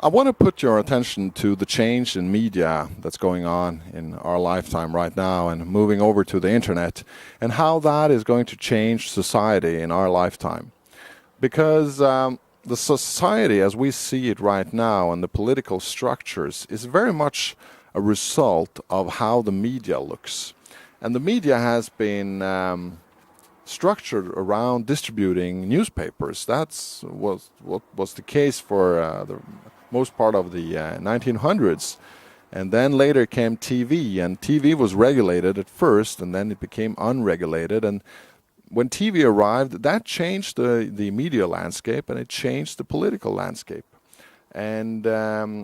I want to put your attention to the change in media that's going on in our lifetime right now and moving over to the internet and how that is going to change society in our lifetime. Because the society as we see it right now and the political structures is very much a result of how the media looks. And the media has been structured around distributing newspapers. That's what was the case for the most part of the 1900s. And then later came TV, and TV was regulated at first, and then it became unregulated. And when TV arrived, that changed the media landscape, and it changed the political landscape. And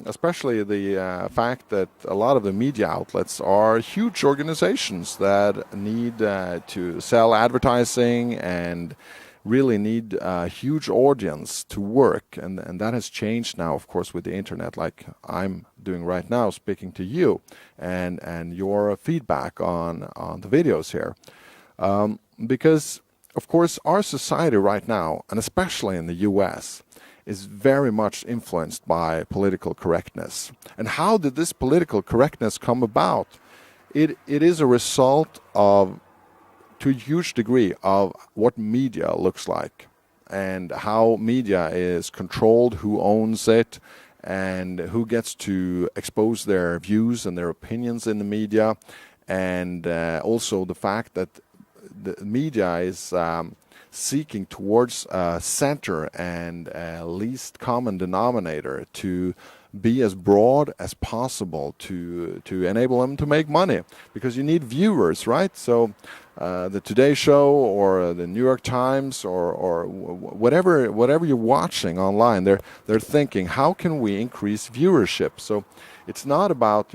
especially the fact that a lot of the media outlets are huge organizations that need to sell advertising and really need a huge audience to work. And that has changed now, of course, with the internet, like I'm doing right now, speaking to you, and your feedback on the videos here. Because, of course, our society right now, and especially in the US, is very much influenced by political correctness. And how did this political correctness come about? It is a result of, to a huge degree, of what media looks like and how media is controlled, who owns it, and who gets to expose their views and their opinions in the media, and also the fact that the media is seeking towards a center and a least common denominator to be as broad as possible to enable them to make money, because you need viewers, right? So the Today Show or the New York Times or whatever you're watching online, they're thinking, how can we increase viewership? So it's not about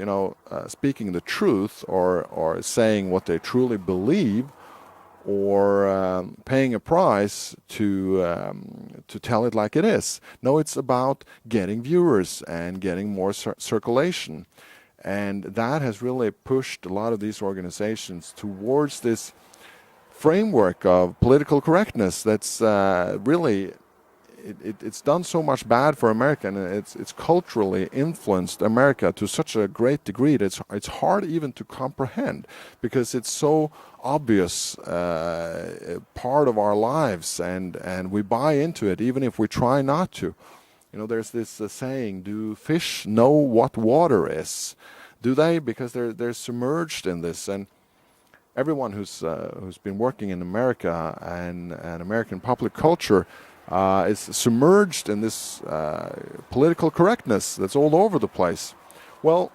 speaking the truth or saying what they truly believe, or paying a price to tell it like it is. No, it's about getting viewers and getting more circulation. And that has really pushed a lot of these organizations towards this framework of political correctness that's really, it's done so much bad for America, and it's culturally influenced America to such a great degree that it's hard even to comprehend, because it's so obvious part of our lives, and we buy into it even if we try not to. There's this saying, do fish know what water is? Do they? Because they're submerged in this. And everyone who's been working in America and American public culture is submerged in this political correctness that's all over the place. Well,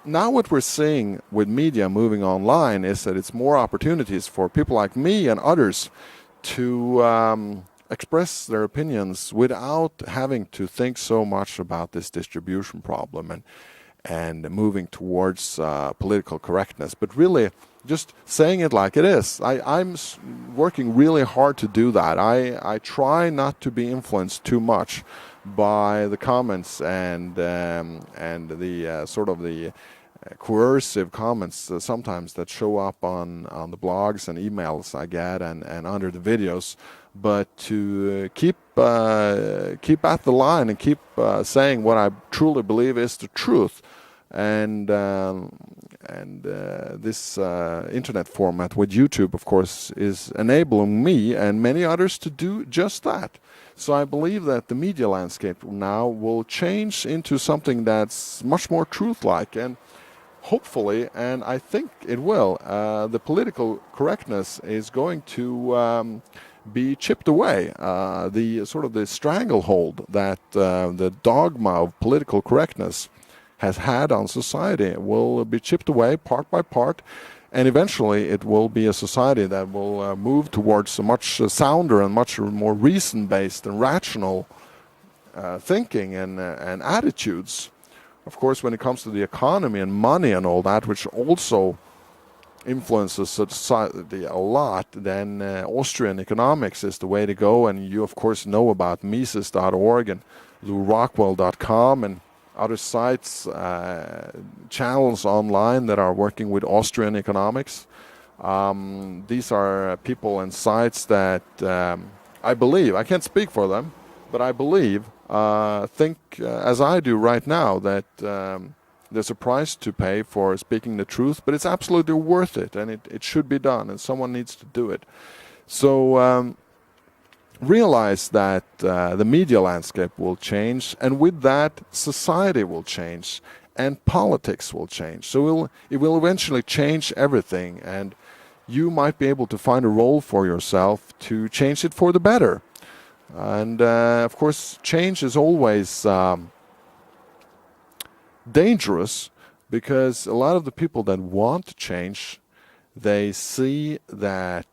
now what we're seeing with media moving online is that it's more opportunities for people like me and others to express their opinions without having to think so much about this distribution problem and moving towards political correctness, but really just saying it like it is. I'm working really hard to do that. I try not to be influenced too much by the comments and the sort of the coercive comments sometimes that show up on the blogs and emails I get and under the videos, but to keep at the line and keep saying what I truly believe is the truth. And this internet format with YouTube, of course, is enabling me and many others to do just that. So I believe that the media landscape now will change into something that's much more truth-like, and hopefully, and I think it will, the political correctness is going to be chipped away. The sort of the stranglehold that the dogma of political correctness has had on society will be chipped away part by part, and eventually it will be a society that will move towards a much sounder and much more reason-based and rational thinking and attitudes. Of course, when it comes to the economy and money and all that, which also influences society a lot, then Austrian economics is the way to go. And you, of course, know about Mises.org and LouRockwell.com and other sites, channels online that are working with Austrian economics. These are people and sites that I believe, I can't speak for them, But I believe, think as I do right now, that there's a price to pay for speaking the truth, but it's absolutely worth it, and it should be done, and someone needs to do it. So realize that the media landscape will change, and with that, society will change, and politics will change. So it will eventually change everything, and you might be able to find a role for yourself to change it for the better. And of course, change is always dangerous, because a lot of the people that want to change, they see that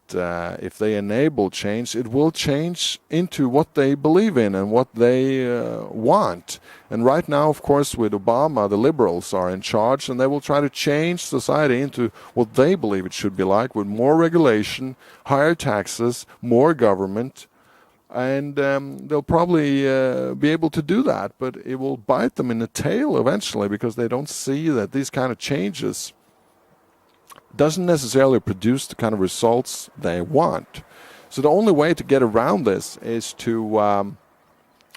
if they enable change, it will change into what they believe in and what they want. And right now, of course, with Obama, the liberals are in charge, and they will try to change society into what they believe it should be like, with more regulation, higher taxes, more government. And they'll probably be able to do that, but it will bite them in the tail eventually, because they don't see that these kind of changes doesn't necessarily produce the kind of results they want. So the only way to get around this is to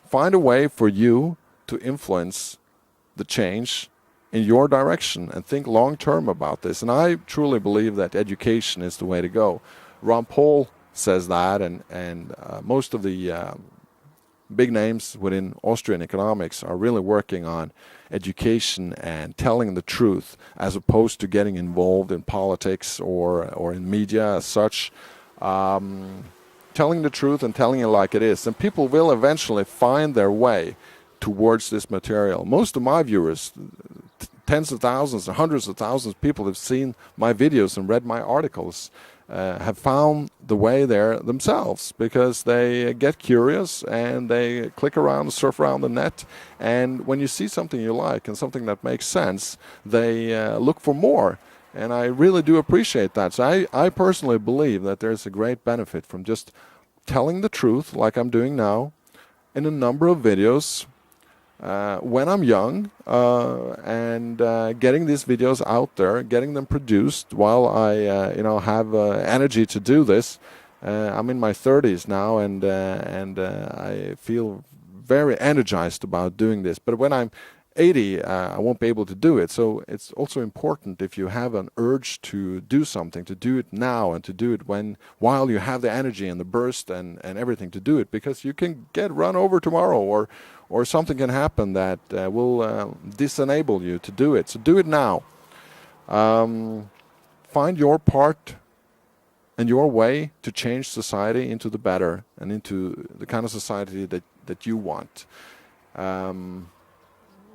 find a way for you to influence the change in your direction and think long term about this. And I truly believe that education is the way to go. Ron Paul says that, and most of the big names within Austrian economics are really working on education and telling the truth, as opposed to getting involved in politics or in media as such. Telling the truth and telling it like it is, and people will eventually find their way towards this material. Most of my viewers, tens of thousands and hundreds of thousands of people have seen my videos and read my articles, have found the way there themselves, because they get curious and they click around, surf around the net, and when you see something you like and something that makes sense, they look for more. And I really do appreciate that. So I personally believe that there's a great benefit from just telling the truth, like I'm doing now, in a number of videos when I'm young, and getting these videos out there, getting them produced while I have energy to do this. I'm in my 30s now, and I feel very energized about doing this. But when I'm 80, I won't be able to do it. So it's also important, if you have an urge to do something, to do it now, and to do it while you have the energy and the burst and everything to do it, because you can get run over tomorrow, or something can happen that will disenable you to do it. So do it now. Find your part and your way to change society into the better, and into the kind of society that you want.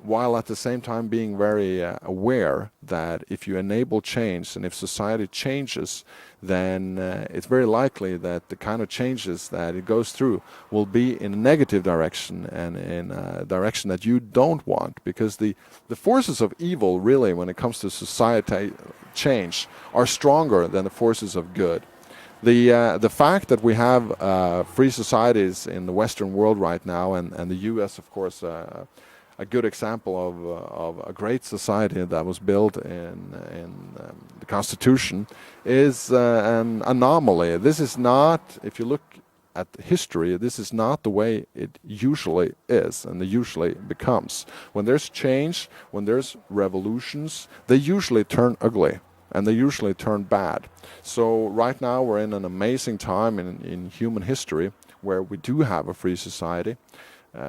While at the same time being very aware that if you enable change, and if society changes, then it's very likely that the kind of changes that it goes through will be in a negative direction, and in a direction that you don't want, because the forces of evil, really, when it comes to society change, are stronger than the forces of good. The fact that we have free societies in the Western world right now, and the U.S., of course, a good example of a great society that was built in the Constitution, is an anomaly. This is not, if you look at history, this is not the way it usually is, and it usually becomes. When there's change, when there's revolutions, they usually turn ugly, and they usually turn bad. So right now we're in an amazing time in human history, where we do have a free society,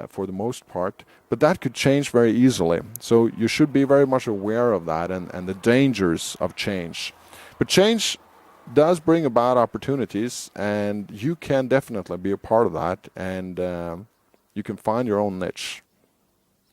for the most part, but that could change very easily. So you should be very much aware of that, and the dangers of change. But change does bring about opportunities, and you can definitely be a part of that, and you can find your own niche.